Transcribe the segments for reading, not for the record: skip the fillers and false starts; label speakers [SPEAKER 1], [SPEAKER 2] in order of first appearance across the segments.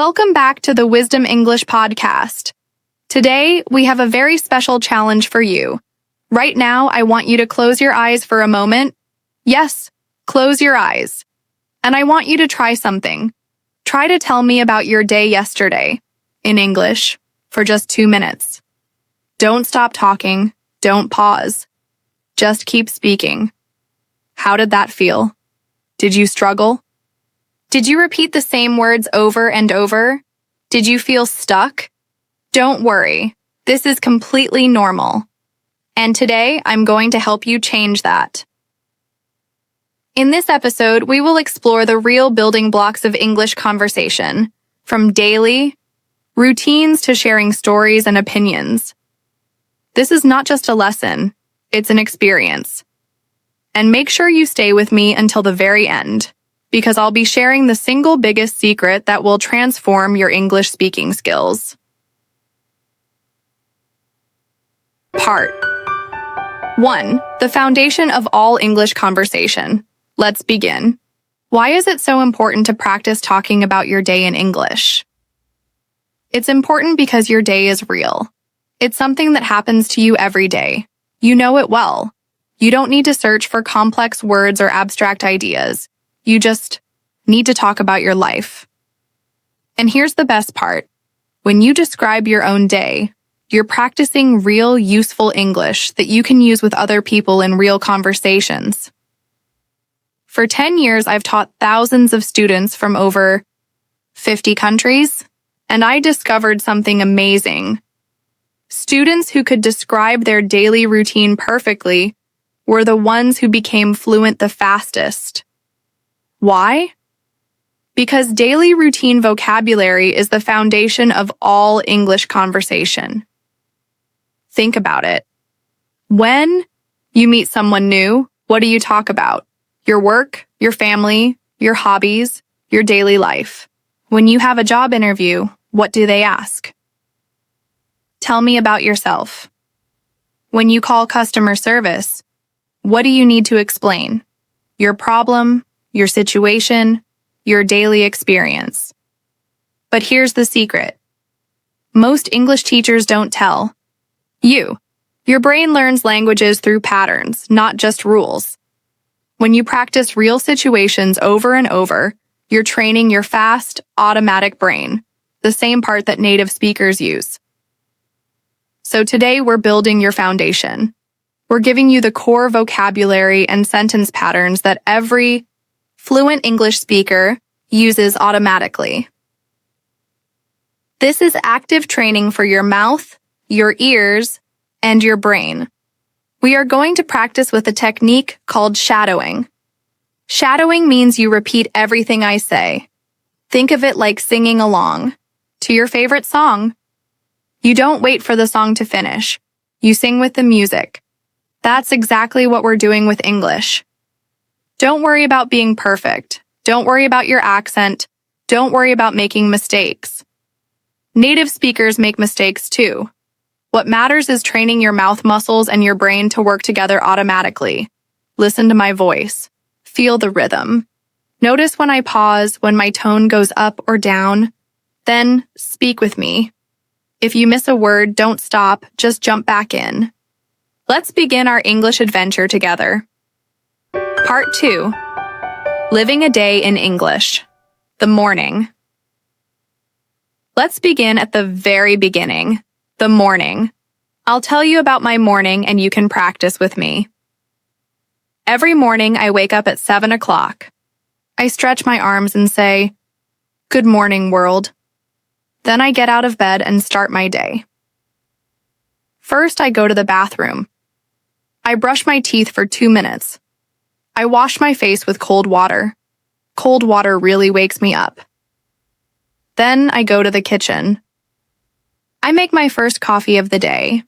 [SPEAKER 1] Welcome back to the Wisdom English podcast. Today, we have a very special challenge for you. Right now, I want you to close your eyes for a moment. Yes, close your eyes. And I want you to try something. Try to tell me about your day yesterday, in English, for just 2 minutes. Don't stop talking. Don't pause. Just keep speaking. How did that feel? Did you struggle? Did you repeat the same words over and over? Did you feel stuck? Don't worry. This is completely normal. And today, I'm going to help you change that. In this episode, we will explore the real building blocks of English conversation, from daily routines to sharing stories and opinions. This is not just a lesson, it's an experience. And make sure you stay with me until the very end, because I'll be sharing the single biggest secret that will transform your English speaking skills. Part 1. The foundation of all English conversation. Let's begin. Why is it so important to practice talking about your day in English? It's important because your day is real. It's something that happens to you every day. You know it well. You don't need to search for complex words or abstract ideas. You just need to talk about your life. And here's the best part. When you describe your own day, you're practicing real, useful English that you can use with other people in real conversations. For 10 years, I've taught thousands of students from over 50 countries, and I discovered something amazing. Students who could describe their daily routine perfectly were the ones who became fluent the fastest. Why? Because daily routine vocabulary is the foundation of all English conversation. Think about it. When you meet someone new, what do you talk about? Your work, your family, your hobbies, your daily life. When you have a job interview, what do they ask? Tell me about yourself. When you call customer service, what do you need to explain? Your problem, your situation, your daily experience. But here's the secret. Most English teachers don't tell you. Your brain learns languages through patterns, not just rules. When you practice real situations over and over, you're training your fast, automatic brain, the same part that native speakers use. So today we're building your foundation. We're giving you the core vocabulary and sentence patterns that every fluent English speaker uses automatically. This is active training for your mouth, your ears, and your brain. We are going to practice with a technique called shadowing. Shadowing means you repeat everything I say. Think of it like singing along to your favorite song. You don't wait for the song to finish. You sing with the music. That's exactly what we're doing with English. Don't worry about being perfect. Don't worry about your accent. Don't worry about making mistakes. Native speakers make mistakes too. What matters is training your mouth muscles and your brain to work together automatically. Listen to my voice. Feel the rhythm. Notice when I pause, when my tone goes up or down. Then speak with me. If you miss a word, don't stop, just jump back in. Let's begin our English adventure together. Part 2. Living a day in English. The morning. Let's begin at the very beginning. The morning. I'll tell you about my morning and you can practice with me. Every morning I wake up at 7 o'clock. I stretch my arms and say, "Good morning, world." Then I get out of bed and start my day. First, I go to the bathroom. I brush my teeth for 2 minutes. I wash my face with cold water. Cold water really wakes me up. Then I go to the kitchen. I make my first coffee of the day.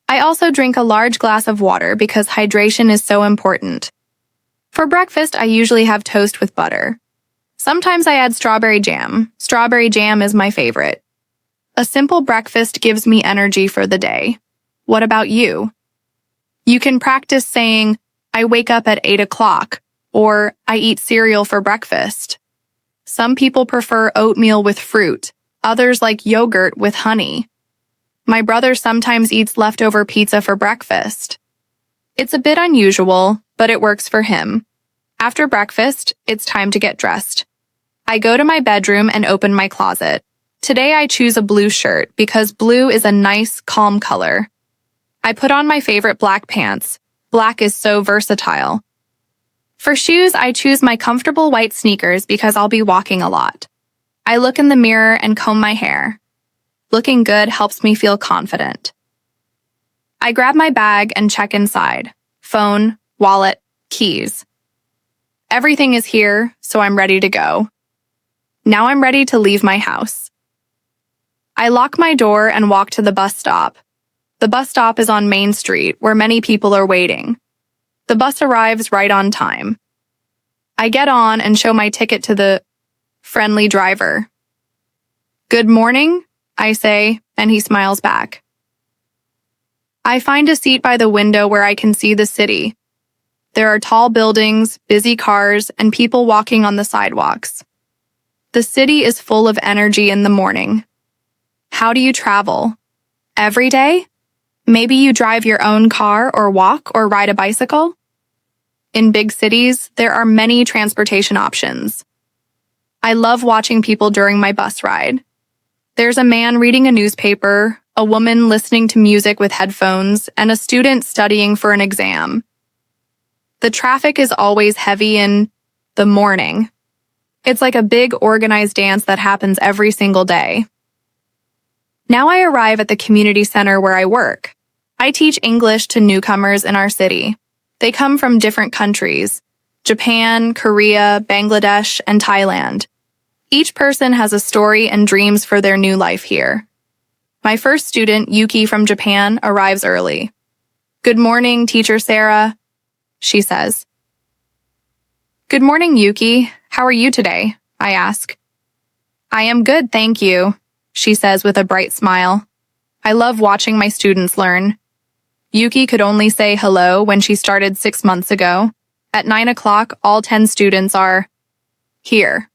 [SPEAKER 1] I also drink a large glass of water because hydration is so important. For breakfast, I usually have toast with butter. Sometimes I add strawberry jam. Strawberry jam is my favorite. A simple breakfast gives me energy for the day. What about you? You can practice saying, "I wake up at 8 o'clock," or "I eat cereal for breakfast." Some people prefer oatmeal with fruit, others like yogurt with honey. My brother sometimes eats leftover pizza for breakfast. It's a bit unusual, but it works for him. After breakfast, it's time to get dressed. I go to my bedroom and open my closet. Today I choose a blue shirt because blue is a nice, calm color. I put on my favorite black pants. Black is so versatile. For shoes, I choose my comfortable white sneakers because I'll be walking a lot. I look in the mirror and comb my hair. Looking good helps me feel confident. I grab my bag and check inside. Phone, wallet, keys. Everything is here, so I'm ready to go. Now I'm ready to leave my house. I lock my door and walk to the bus stop. The bus stop is on Main Street, where many people are waiting. The bus arrives right on time. I get on and show my ticket to the friendly driver. "Good morning," I say, and he smiles back. I find a seat by the window where I can see the city. There are tall buildings, busy cars, and people walking on the sidewalks. The city is full of energy in the morning. How do you travel? Every day? Maybe you drive your own car or walk or ride a bicycle? In big cities, there are many transportation options. I love watching people during my bus ride. There's a man reading a newspaper, a woman listening to music with headphones, and a student studying for an exam. The traffic is always heavy in the morning. It's like a big organized dance that happens every single day. Now I arrive at the community center where I work. I teach English to newcomers in our city. They come from different countries: Japan, Korea, Bangladesh, and Thailand. Each person has a story and dreams for their new life here. My first student, Yuki from Japan, arrives early. "Good morning, Teacher Sarah," she says. "Good morning, Yuki. How are you today?" I ask. "I am good, thank you," she says with a bright smile. I love watching my students learn. Yuki could only say hello when she started 6 months ago. At 9 o'clock, all 10 students are here.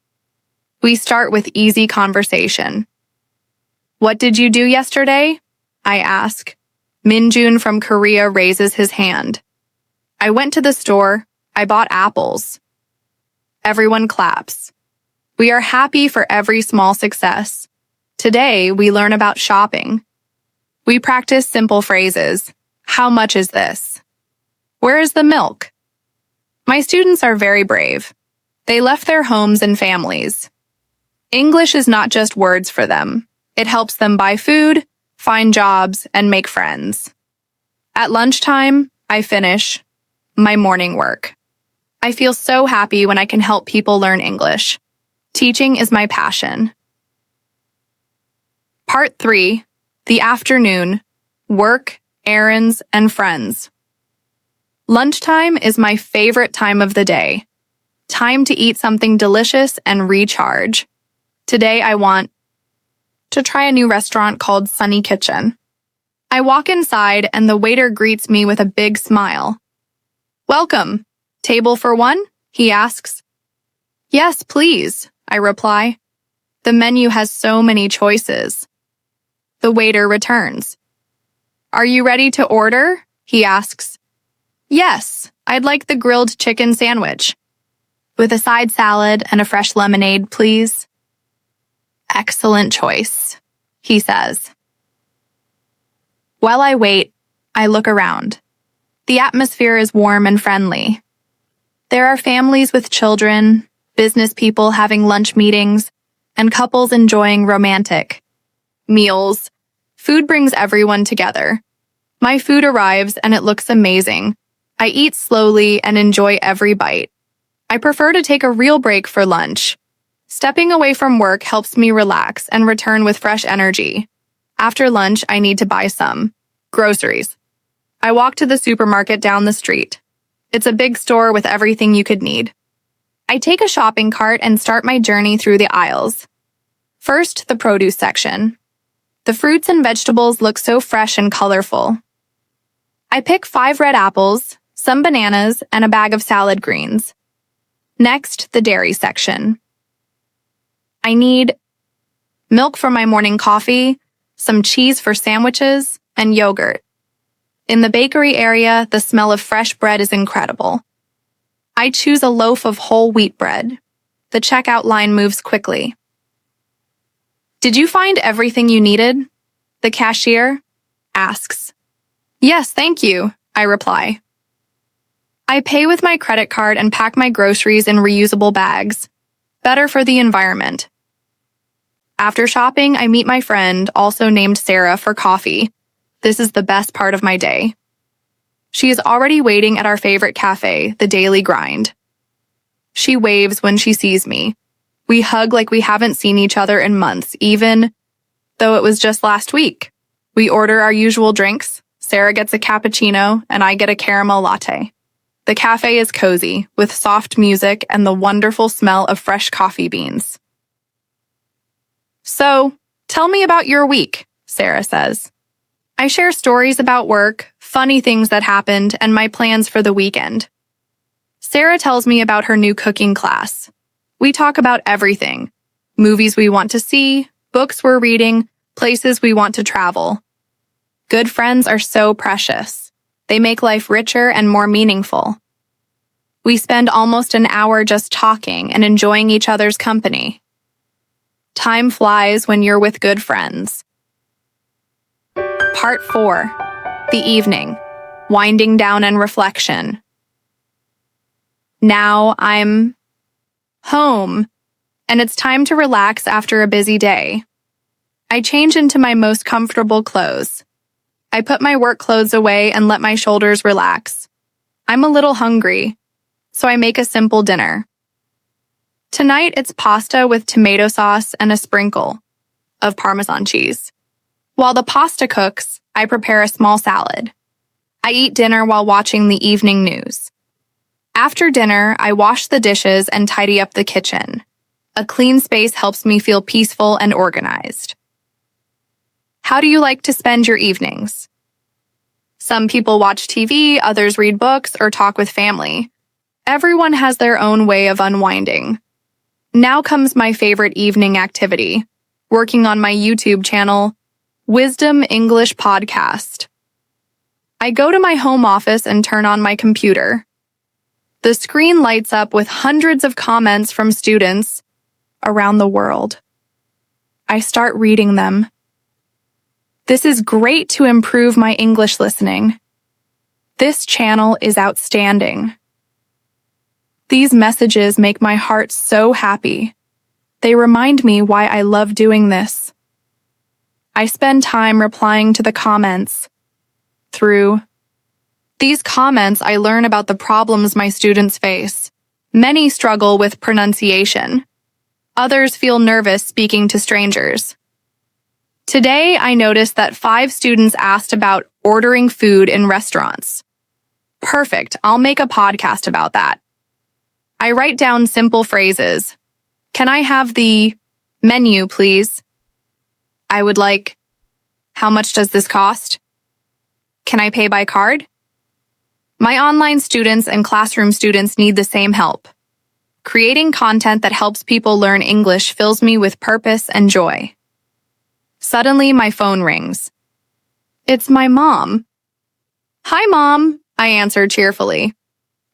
[SPEAKER 1] We start with easy conversation. "What did you do yesterday?" I ask. Minjun from Korea raises his hand. "I went to the store. I bought apples." Everyone claps. We are happy for every small success. Today, we learn about shopping. We practice simple phrases. How much is this? Where is the milk? My students are very brave. They left their homes and families. English is not just words for them. It helps them buy food, find jobs, and make friends. At lunchtime, I finish my morning work. I feel so happy when I can help people learn English. Teaching is my passion. Part 3, the afternoon, work, errands, and friends. Lunchtime is my favorite time of the day. Time to eat something delicious and recharge. Today I want to try a new restaurant called Sunny Kitchen. I walk inside and the waiter greets me with a big smile. "Welcome. Table for one?" he asks. "Yes, please," I reply. The menu has so many choices. The waiter returns. "Are you ready to order?" he asks. "Yes, I'd like the grilled chicken sandwich. With a side salad and a fresh lemonade, please." "Excellent choice," he says. While I wait, I look around. The atmosphere is warm and friendly. There are families with children, business people having lunch meetings, and couples enjoying romantic meals. Food brings everyone together. My food arrives and it looks amazing. I eat slowly and enjoy every bite. I prefer to take a real break for lunch. Stepping away from work helps me relax and return with fresh energy. After lunch, I need to buy some groceries. I walk to the supermarket down the street. It's a big store with everything you could need. I take a shopping cart and start my journey through the aisles. First, the produce section. The fruits and vegetables look so fresh and colorful. I pick 5 red apples, some bananas, and a bag of salad greens. Next, the dairy section. I need milk for my morning coffee, some cheese for sandwiches, and yogurt. In the bakery area, the smell of fresh bread is incredible. I choose a loaf of whole wheat bread. The checkout line moves quickly. Did you find everything you needed? The cashier asks. Yes, thank you, I reply. I pay with my credit card and pack my groceries in reusable bags. Better for the environment. After shopping, I meet my friend, also named Sarah, for coffee. This is the best part of my day. She is already waiting at our favorite cafe, The Daily Grind. She waves when she sees me. We hug like we haven't seen each other in months, even though it was just last week. We order our usual drinks. Sarah gets a cappuccino, and I get a caramel latte. The cafe is cozy, with soft music and the wonderful smell of fresh coffee beans. So, tell me about your week, Sarah says. I share stories about work, funny things that happened, and my plans for the weekend. Sarah tells me about her new cooking class. We talk about everything: movies we want to see, books we're reading, places we want to travel. Good friends are so precious. They make life richer and more meaningful. We spend almost an hour just talking and enjoying each other's company. Time flies when you're with good friends. Part 4. The evening. Winding down and reflection. Now I'm home, and it's time to relax after a busy day. I change into my most comfortable clothes. I put my work clothes away and let my shoulders relax. I'm a little hungry, so I make a simple dinner. Tonight it's pasta with tomato sauce and a sprinkle of Parmesan cheese. While the pasta cooks, I prepare a small salad. I eat dinner while watching the evening news. After dinner, I wash the dishes and tidy up the kitchen. A clean space helps me feel peaceful and organized. How do you like to spend your evenings? Some people watch TV, others read books, or talk with family. Everyone has their own way of unwinding. Now comes my favorite evening activity: working on my YouTube channel, Wisdom English Podcast. I go to my home office and turn on my computer. The screen lights up with hundreds of comments from students around the world. I start reading them. This is great to improve my English listening. This channel is outstanding. These messages make my heart so happy. They remind me why I love doing this. I spend time replying to the comments. Through these comments, I learn about the problems my students face. Many struggle with pronunciation. Others feel nervous speaking to strangers. Today, I noticed that 5 students asked about ordering food in restaurants. Perfect, I'll make a podcast about that. I write down simple phrases. Can I have the menu, please? I would like, how much does this cost? Can I pay by card? My online students and classroom students need the same help. Creating content that helps people learn English fills me with purpose and joy. Suddenly, my phone rings. It's my mom. Hi, Mom, I answer cheerfully.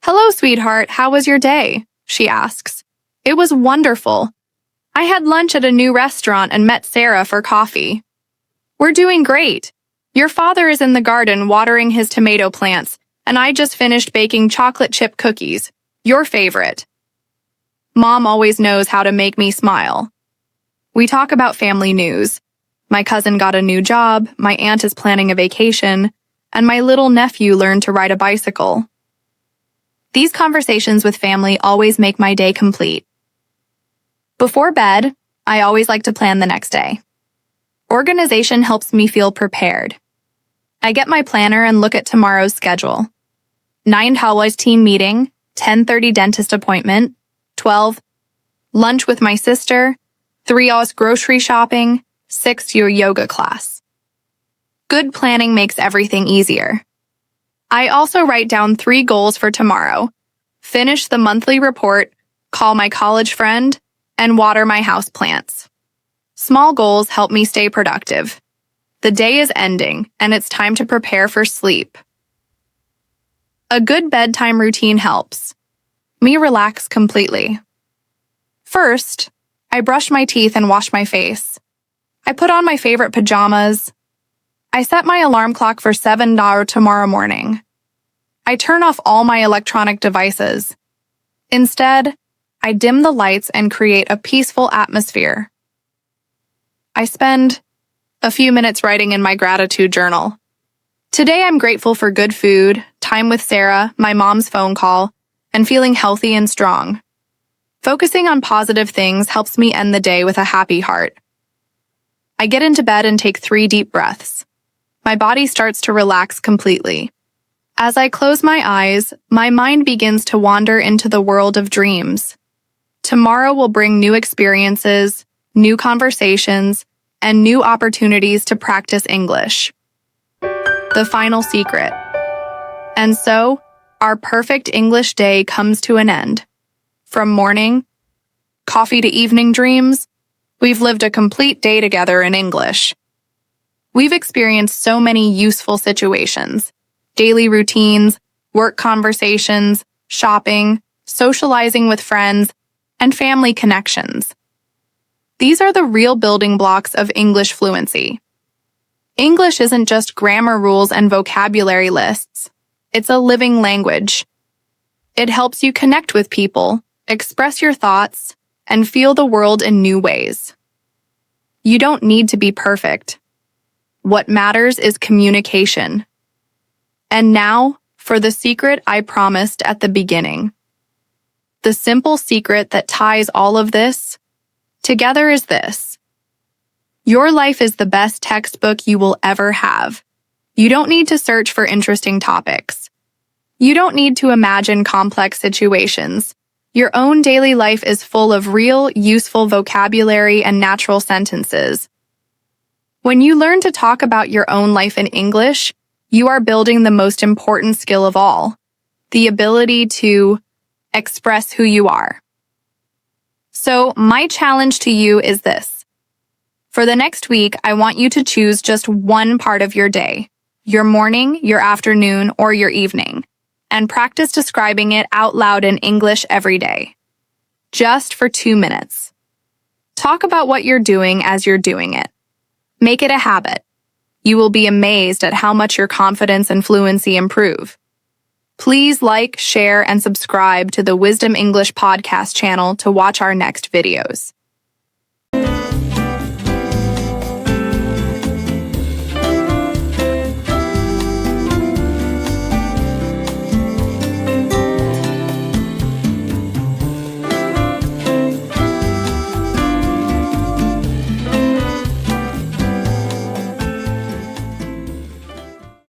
[SPEAKER 1] Hello, sweetheart, how was your day? She asks. It was wonderful. I had lunch at a new restaurant and met Sarah for coffee. We're doing great. Your father is in the garden watering his tomato plants, and I just finished baking chocolate chip cookies, your favorite. Mom always knows how to make me smile. We talk about family news. My cousin got a new job, my aunt is planning a vacation, and my little nephew learned to ride a bicycle. These conversations with family always make my day complete. Before bed, I always like to plan the next day. Organization helps me feel prepared. I get my planner and look at tomorrow's schedule. 9 Hallways team meeting, 10:30 dentist appointment, 12 lunch with my sister, 3 hours grocery shopping, 6 your yoga class. Good planning makes everything easier. I also write down 3 goals for tomorrow: finish the monthly report, call my college friend, and water my houseplants. Small goals help me stay productive. The day is ending, and it's time to prepare for sleep. A good bedtime routine helps me relax completely. First, I brush my teeth and wash my face. I put on my favorite pajamas. I set my alarm clock for 7 tomorrow morning. I turn off all my electronic devices. Instead, I dim the lights and create a peaceful atmosphere. I spend a few minutes writing in my gratitude journal. Today I'm grateful for good food, time with Sarah, my mom's phone call, and feeling healthy and strong. Focusing on positive things helps me end the day with a happy heart. I get into bed and take 3 deep breaths. My body starts to relax completely. As I close my eyes, my mind begins to wander into the world of dreams. Tomorrow will bring new experiences, new conversations, and new opportunities to practice English. The final secret. And so, our perfect English day comes to an end. From morning, coffee to evening dreams, we've lived a complete day together in English. We've experienced so many useful situations, daily routines, work conversations, shopping, socializing with friends, and family connections. These are the real building blocks of English fluency. English isn't just grammar rules and vocabulary lists. It's a living language. It helps you connect with people, express your thoughts, and feel the world in new ways. You don't need to be perfect. What matters is communication. And now, for the secret I promised at the beginning. The simple secret that ties all of this together is this. Your life is the best textbook you will ever have. You don't need to search for interesting topics. You don't need to imagine complex situations. Your own daily life is full of real, useful vocabulary and natural sentences. When you learn to talk about your own life in English, you are building the most important skill of all, the ability to express who you are. So, my challenge to you is this. For the next week, I want you to choose just one part of your day, your morning, your afternoon, or your evening, and practice describing it out loud in English every day. Just for 2 minutes. Talk about what you're doing as you're doing it. Make it a habit. You will be amazed at how much your confidence and fluency improve. Please like, share, and subscribe to the Wisdom English podcast channel to watch our next videos.